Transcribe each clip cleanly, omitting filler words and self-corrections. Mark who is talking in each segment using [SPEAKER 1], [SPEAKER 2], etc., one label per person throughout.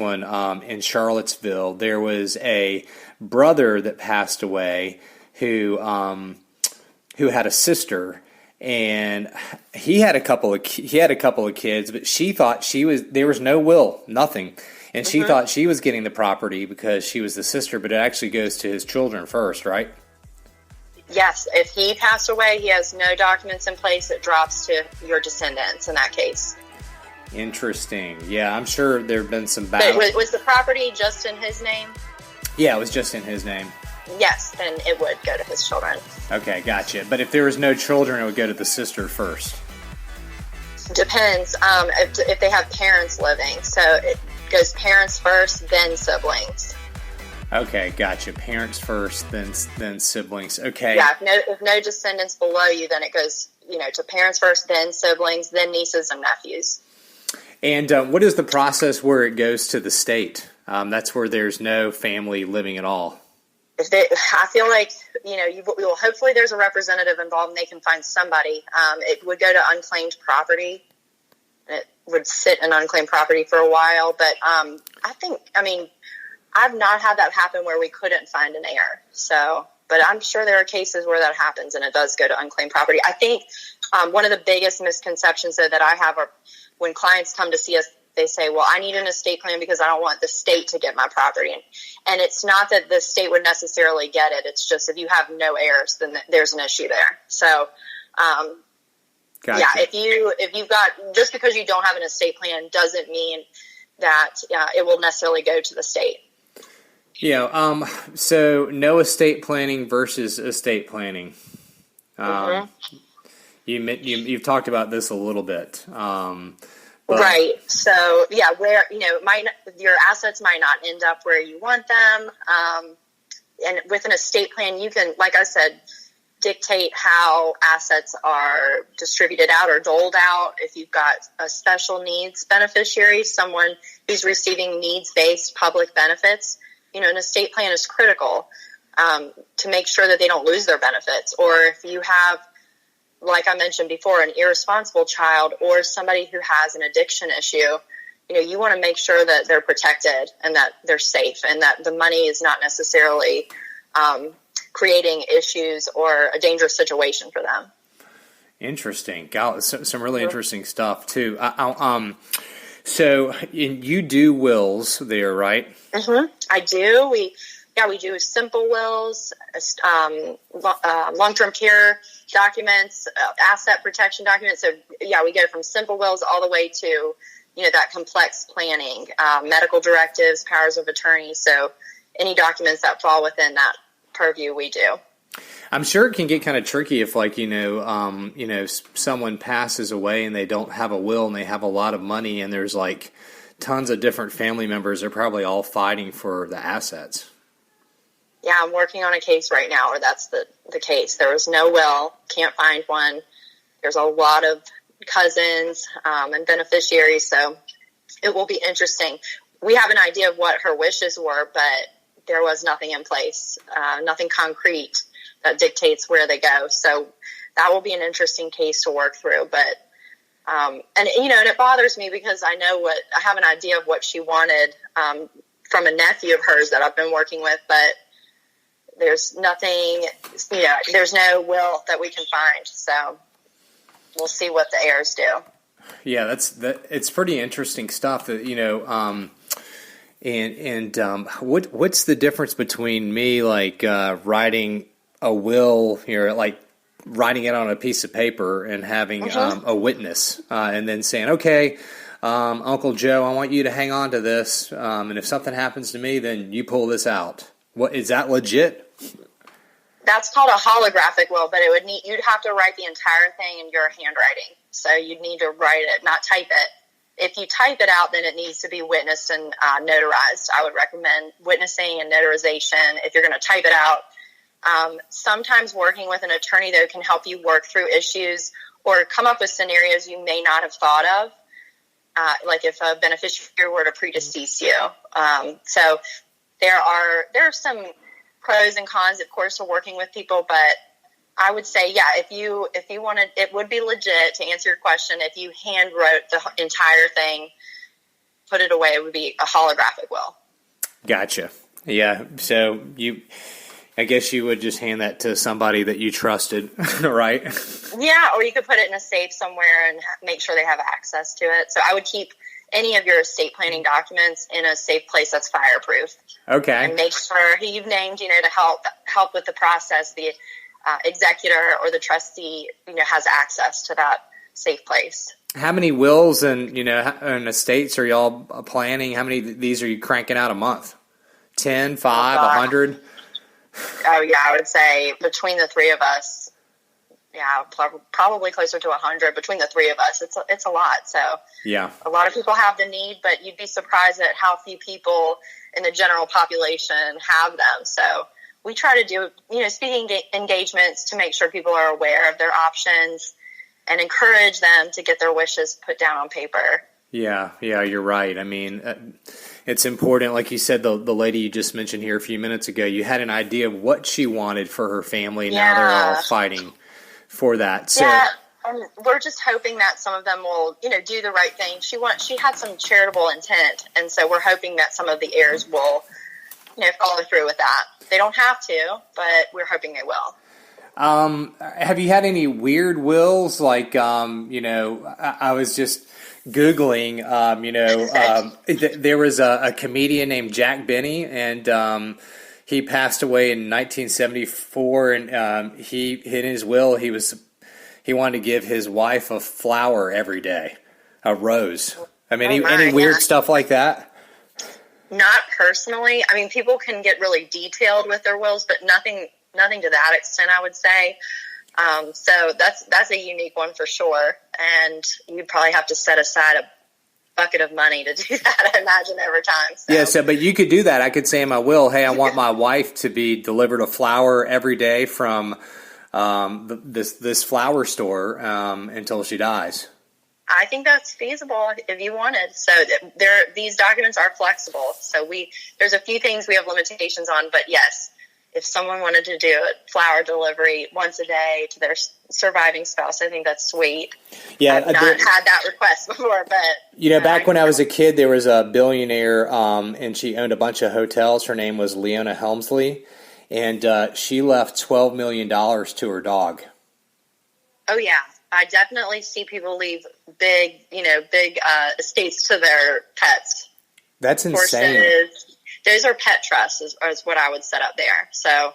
[SPEAKER 1] one in Charlottesville. There was a brother that passed away who had a sister, and he had a couple of kids, but she thought there was no will, nothing, and she thought she was getting the property because she was the sister, but it actually goes to his children first, right?
[SPEAKER 2] Yes, if he passed away, he has no documents in place. It drops to your descendants in that case.
[SPEAKER 1] Interesting. Yeah, I'm sure there have been some battles.
[SPEAKER 2] But was the property just in his name?
[SPEAKER 1] Yeah, it was just in his name.
[SPEAKER 2] Yes, then it would go to his children.
[SPEAKER 1] Okay, gotcha. But if there was no children, it would go to the sister first.
[SPEAKER 2] Depends if they have parents living. So it goes parents first, then siblings.
[SPEAKER 1] Okay, gotcha. Parents first, then siblings. Okay.
[SPEAKER 2] Yeah, if no descendants below you, then it goes, to parents first, then siblings, then nieces and nephews.
[SPEAKER 1] And what is the process where it goes to the state? That's where there's no family living at all.
[SPEAKER 2] I feel like, hopefully there's a representative involved and they can find somebody. It would go to unclaimed property. It would sit in unclaimed property for a while. But I've not had that happen where we couldn't find an heir. So, but I'm sure there are cases where that happens and it does go to unclaimed property. I think one of the biggest misconceptions though that I have are when clients come to see us, they say, well, I need an estate plan because I don't want the state to get my property. And it's not that the state would necessarily get it. It's just if you have no heirs, then there's an issue there. So,
[SPEAKER 1] gotcha.
[SPEAKER 2] Yeah, if you've got, just because you don't have an estate plan doesn't mean that it will necessarily go to the state.
[SPEAKER 1] Yeah. So no estate planning versus estate planning. You've talked about this a little bit.
[SPEAKER 2] Right. So yeah, where, your assets might not end up where you want them. And with an estate plan, you can, like I said, dictate how assets are distributed out or doled out. If you've got a special needs beneficiary, someone who's receiving needs-based public benefits, an estate plan is critical to make sure that they don't lose their benefits. Or if you have, like I mentioned before, an irresponsible child or somebody who has an addiction issue, you want to make sure that they're protected and that they're safe and that the money is not necessarily creating issues or a dangerous situation for them.
[SPEAKER 1] Interesting. Some really interesting stuff too. So you do wills there, right?
[SPEAKER 2] Mm-hmm. I do. We do simple wills, long-term care documents, asset protection documents. So yeah, we go from simple wills all the way to, that complex planning, medical directives, powers of attorney. So any documents that fall within that purview, we do.
[SPEAKER 1] I'm sure it can get kind of tricky if, someone passes away and they don't have a will and they have a lot of money and there's tons of different family members. They're probably all fighting for the assets.
[SPEAKER 2] Yeah, I'm working on a case right now where that's the case. There was no will, can't find one. There's a lot of cousins and beneficiaries, so it will be interesting. We have an idea of what her wishes were, but there was nothing in place, nothing concrete that dictates where they go. So that will be an interesting case to work through. But, and it bothers me because I have an idea of what she wanted from a nephew of hers that I've been working with, but there's nothing, there's no will that we can find. So we'll see what the heirs do. Yeah,
[SPEAKER 1] it's pretty interesting stuff that, what's the difference between me writing a will, writing it on a piece of paper and having a witness and then saying, okay, Uncle Joe, I want you to hang on to this, and if something happens to me, then you pull this out. What is that legit?
[SPEAKER 2] That's called a holographic will, but you'd have to write the entire thing in your handwriting. So you'd need to write it, not type it. If you type it out, then it needs to be witnessed and notarized. I would recommend witnessing and notarization if you're going to type it out. Sometimes working with an attorney, though, can help you work through issues or come up with scenarios you may not have thought of, like if a beneficiary were to predecease you. So there are some pros and cons, of course, to working with people, but I would say, yeah, if you wanted, it would be legit to answer your question if you hand wrote the entire thing put it away would be a holographic will.
[SPEAKER 1] Gotcha. Yeah. So I guess you would just hand that to somebody that you trusted, right?
[SPEAKER 2] Yeah, or you could put it in a safe somewhere and make sure they have access to it. So I would keep any of your estate planning documents in a safe place that's fireproof.
[SPEAKER 1] Okay.
[SPEAKER 2] And make sure who you've named, to help with the process, the executor or the trustee, has access to that safe place.
[SPEAKER 1] How many wills and estates are y'all planning? How many of these are you cranking out a month? 10, 5, 100?
[SPEAKER 2] Oh, yeah, I would say between the three of us, probably closer to 100 between the three of us. It's a lot. So
[SPEAKER 1] yeah, a
[SPEAKER 2] lot of people have the need, but you'd be surprised at how few people in the general population have them. So we try to do, speaking engagements to make sure people are aware of their options and encourage them to get their wishes put down on paper.
[SPEAKER 1] Yeah, you're right. I mean, it's important. Like you said, the lady you just mentioned here a few minutes ago, you had an idea of what she wanted for her family. Now they're all fighting for that. So,
[SPEAKER 2] yeah, and we're just hoping that some of them will, do the right thing. She had some charitable intent, and so we're hoping that some of the heirs will, follow through with that. They don't have to, but we're hoping they will.
[SPEAKER 1] Have you had any weird wills? Like, I was just Googling, there was a comedian named Jack Benny, and he passed away in 1974, and he in his will, he wanted to give his wife a flower every day, a rose. I mean, any weird stuff like that?
[SPEAKER 2] Not personally. I mean, people can get really detailed with their wills, but nothing to that extent, I would say. So that's a unique one for sure. And you'd probably have to set aside a bucket of money to do that, I imagine, every time. So.
[SPEAKER 1] Yeah, but you could do that. I could say in my will, hey, I want my wife to be delivered a flower every day from this flower store until she dies.
[SPEAKER 2] I think that's feasible if you wanted. So these documents are flexible. So there's a few things we have limitations on, but yes, if someone wanted to do a flower delivery once a day to their surviving spouse, I think that's sweet.
[SPEAKER 1] Yeah,
[SPEAKER 2] I've not had that request before, but
[SPEAKER 1] back when I was a kid, there was a billionaire, and she owned a bunch of hotels. Her name was Leona Helmsley, and she left $12 million to her dog. Oh
[SPEAKER 2] yeah, I definitely see people leave big estates to their pets.
[SPEAKER 1] That's insane.
[SPEAKER 2] Horses. Those are pet trusts is what I would set up there. So,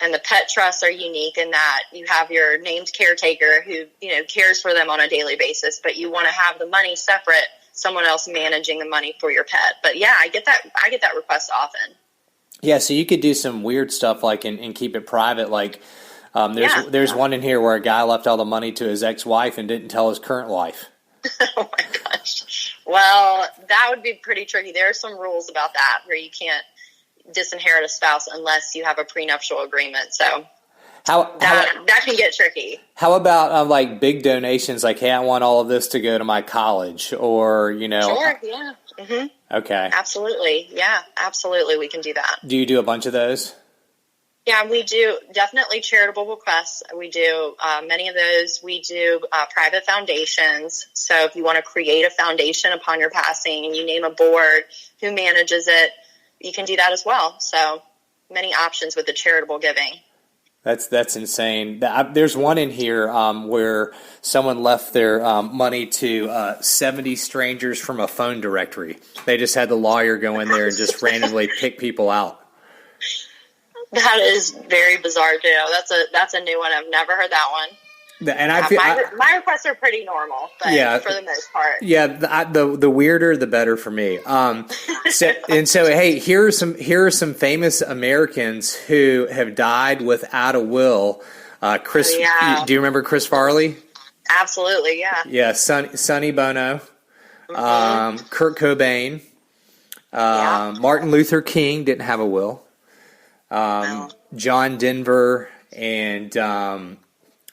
[SPEAKER 2] and the pet trusts are unique in that you have your named caretaker who, cares for them on a daily basis, but you want to have the money separate, someone else managing the money for your pet. But yeah, I get that request often.
[SPEAKER 1] Yeah. So you could do some weird stuff like, and keep it private. Like, there's one in here where a guy left all the money to his ex-wife and didn't tell his current wife.
[SPEAKER 2] Oh my gosh. Well, that would be pretty tricky. There are some rules about that where you can't disinherit a spouse unless you have a prenuptial agreement. So that can get tricky.
[SPEAKER 1] How about like big donations? Like, hey, I want all of this to go to my college, or
[SPEAKER 2] Sure. Yeah. Mm-hmm.
[SPEAKER 1] Okay.
[SPEAKER 2] Absolutely. Yeah. Absolutely. We can do that.
[SPEAKER 1] Do you do a bunch of those?
[SPEAKER 2] Yeah, we do definitely charitable bequests. We do many of those. We do private foundations. So if you want to create a foundation upon your passing and you name a board who manages it, you can do that as well. So many options with the charitable giving.
[SPEAKER 1] That's insane. There's one in here where someone left their money to 70 strangers from a phone directory. They just had the lawyer go in there and just randomly pick people out.
[SPEAKER 2] That is very bizarre too. That's a new one. I've never heard that one.
[SPEAKER 1] And
[SPEAKER 2] my requests are pretty normal, but for the most part.
[SPEAKER 1] Yeah, the weirder the better for me. So hey, here are some famous Americans who have died without a will. Chris, do you remember Chris Farley?
[SPEAKER 2] Absolutely, yeah.
[SPEAKER 1] Yeah, Sonny Bono, Kurt Cobain, Martin Luther King didn't have a will. John Denver and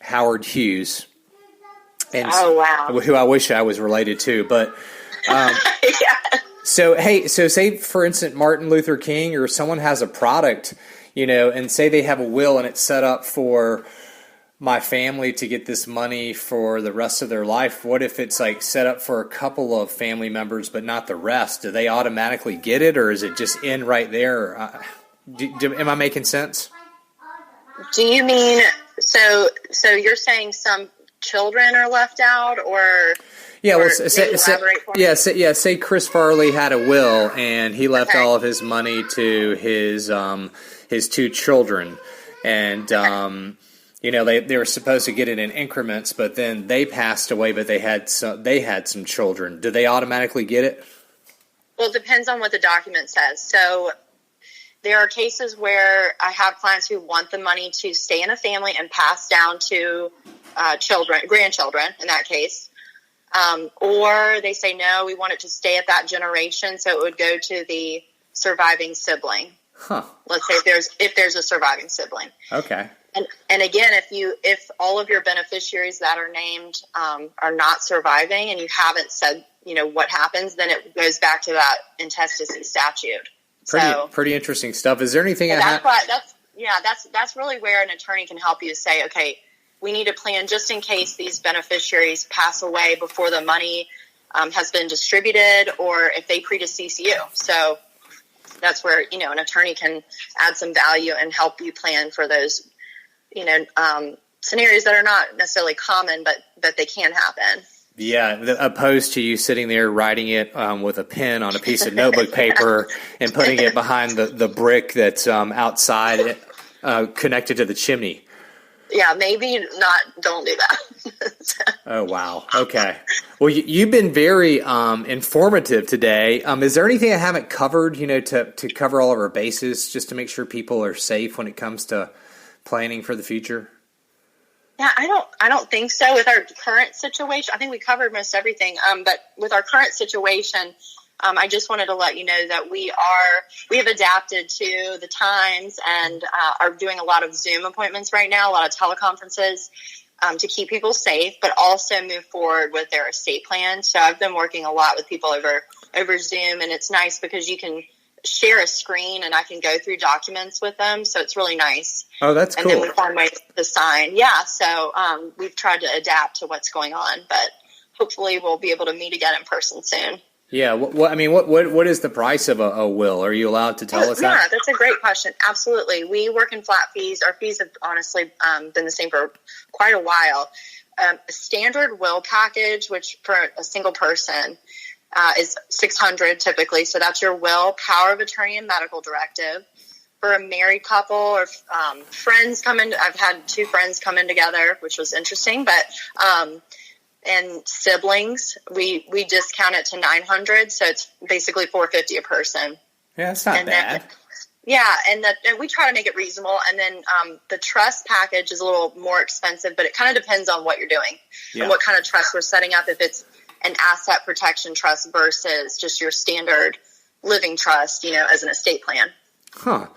[SPEAKER 1] Howard Hughes, and who I wish I was related to. But so say for instance, Martin Luther King or someone has a product, and say they have a will and it's set up for my family to get this money for the rest of their life. What if it's like set up for a couple of family members, but not the rest? Do they automatically get it, or is it just in right there? Am I making sense?
[SPEAKER 2] Do you mean, so you're saying some children are left out, or?
[SPEAKER 1] Yeah, well, say Chris Farley had a will and he left all of his money to his two children, and they were supposed to get it in increments, but then they passed away, but they had some children. Do they automatically get it?
[SPEAKER 2] Well, it depends on what the document says. So there are cases where I have clients who want the money to stay in a family and pass down to grandchildren in that case. Or they say, no, we want it to stay at that generation, so it would go to the surviving sibling.
[SPEAKER 1] Huh.
[SPEAKER 2] Let's say if there's a surviving sibling.
[SPEAKER 1] Okay.
[SPEAKER 2] And again, if all of your beneficiaries that are named are not surviving, and you haven't said what happens, then it goes back to that intestacy statute.
[SPEAKER 1] Pretty interesting stuff. Is there anything?
[SPEAKER 2] That's really where an attorney can help you say, okay, we need a plan just in case these beneficiaries pass away before the money has been distributed, or if they predecease you. So that's where, an attorney can add some value and help you plan for those, scenarios that are not necessarily common, but they can happen.
[SPEAKER 1] Yeah, opposed to you sitting there writing it with a pen on a piece of notebook paper and putting it behind the brick that's outside connected to the chimney.
[SPEAKER 2] Yeah, maybe not. Don't do that.
[SPEAKER 1] Oh, wow. Okay. Well, you've been very informative today. Is there anything I haven't covered, to cover all of our bases, just to make sure people are safe when it comes to planning for the future?
[SPEAKER 2] Yeah, I don't think so. With our current situation, I think we covered most everything. But with our current situation, I just wanted to let you know that we have adapted to the times and are doing a lot of Zoom appointments right now, a lot of teleconferences to keep people safe, but also move forward with their estate plan. So I've been working a lot with people over Zoom, and it's nice because you can share a screen and I can go through documents with them. So it's really nice.
[SPEAKER 1] Oh, that's cool.
[SPEAKER 2] And then we find ways to sign. Yeah. So we've tried to adapt to what's going on, but hopefully we'll be able to meet again in person soon.
[SPEAKER 1] Yeah. What is the price of a will? Are you allowed to tell us that?
[SPEAKER 2] Yeah, that's a great question. Absolutely. We work in flat fees. Our fees have honestly been the same for quite a while. A standard will package, which for a single person is $600 typically. So that's your will, power of attorney, and medical directive. For a married couple or friends come in, I've had two friends come in together, which was interesting, but and siblings, we discount it to $900, so it's basically $450 a person.
[SPEAKER 1] Yeah, it's not bad.
[SPEAKER 2] And we try to make it reasonable. And then the trust package is a little more expensive, but it kind of depends on what you're doing and what kind of trust we're setting up. If it's an asset protection trust versus just your standard living trust, as an estate plan.
[SPEAKER 1] Huh.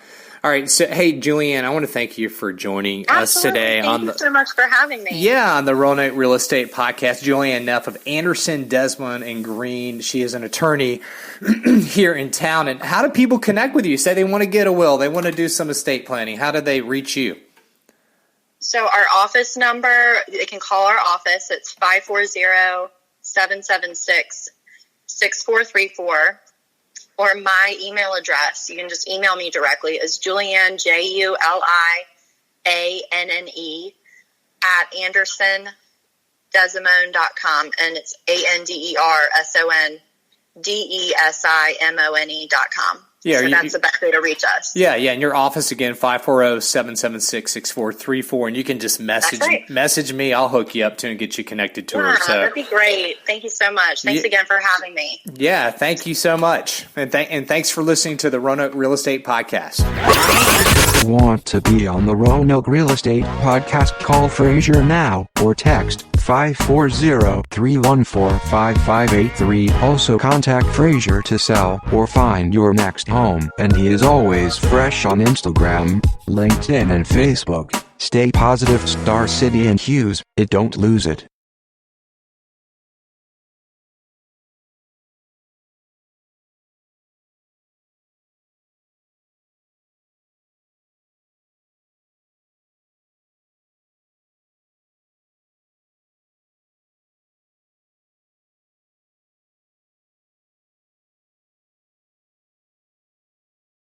[SPEAKER 1] All right. So, hey, Julianne, I want to thank you for joining us today.
[SPEAKER 2] Thank you so much for having me.
[SPEAKER 1] Yeah, on the Roanoke Real Estate Podcast. Julianne Naff of Anderson, Desmond, and Green. She is an attorney here in town. And how do people connect with you? Say they want to get a will. They want to do some estate planning. How do they reach you?
[SPEAKER 2] So our office number, they can call our office. It's 540-776-6434. Or my email address, you can just email me directly, is Julianne, JULIANNE, @AndersonDesimone.com. And it's ANDERSONDESIMONE.com.
[SPEAKER 1] Yeah,
[SPEAKER 2] so that's the best way to reach us.
[SPEAKER 1] Yeah, and your office again, 540-776-6434, and you can just message me. I'll hook you up to and get you connected to her. So
[SPEAKER 2] that'd be great. Thank you so much. Thanks again for having me.
[SPEAKER 1] Yeah, thank you so much, and thanks for listening to the Roanoke Real Estate Podcast.
[SPEAKER 3] Want to be on the Roanoke Real Estate Podcast? Call Frazier now or text 540-314-5583. Also contact Frazier to sell or find your next home. And he is always fresh on Instagram, LinkedIn, and Facebook. Stay positive, Star City and Hughes. Don't lose it.